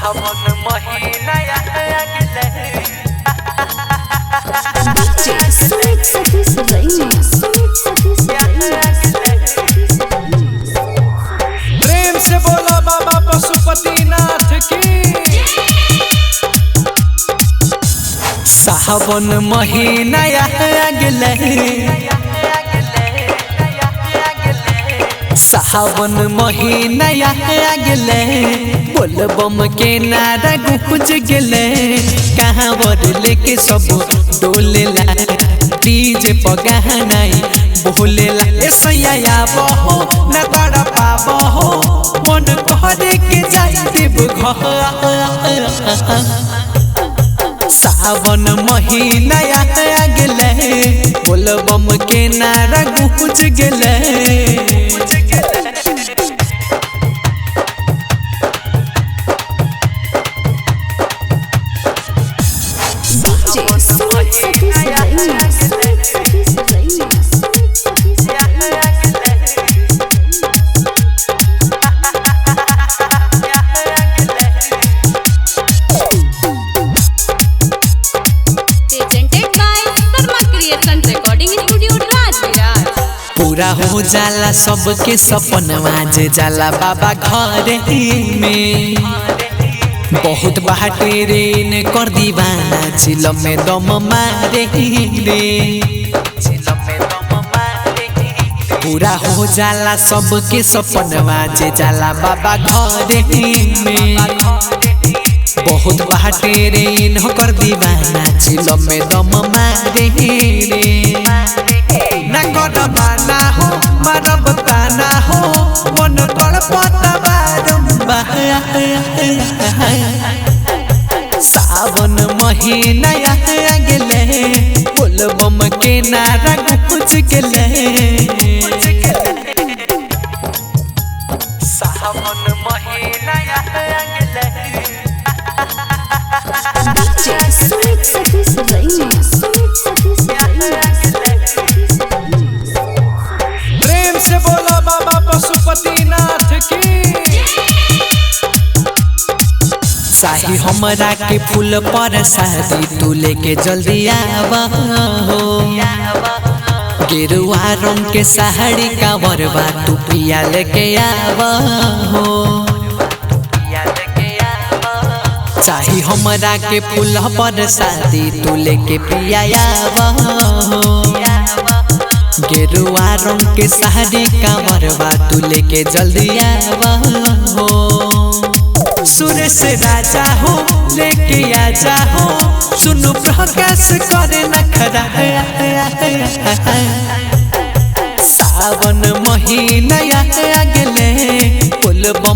सावन महीना प्रेम से बोला बाबा पशुपतिनाथ की। सावन महीना सावन महीना बोल बम के नारा गुज गेले कहाँ वर लेके सब डोलेला डीजे पगानाई बोलेला ऐसा बहो न तड़ पाबहो मन करे के जाई देव घर। सावन महीना गेले बोल बम के नारा गुज गेले। पूरा हो जाला सबके सपनवा जे जाला बाबा घर में। बहुत बाटे रे ने कर दीवाना चिल में दम मारे रे। पूरा हो जाला सबके सपनवा जे जाला बाबा घर में। बहुत बाटे रे न कर दीवाना चिल में दम मारे रे। ना गड़बाना हो मरब ताना हो मन तड़पता बारंबार। सावन महीना गेले बोल बम के नारा गुज गेले। सावन महीना गेले प्रेम से बोला बाबा पशुपतिनाथ की। साही हमरा के फूल पर शादी तू लेके जल्दी आवा हो। गेरुआ रंग के साड़ी कांवरवा तू पिया लेके आवा हो। चाही हमरा के फूल पर शादी तू लेके पिया आवा हो। गेरुआ रंग के साड़ी कांवरवा तू लेके जल्दी आवा हो। सुरेश राजा हो लेके आजा हो सुनु प्रकाश करे नखरा। सावन महीना गेले बोल बम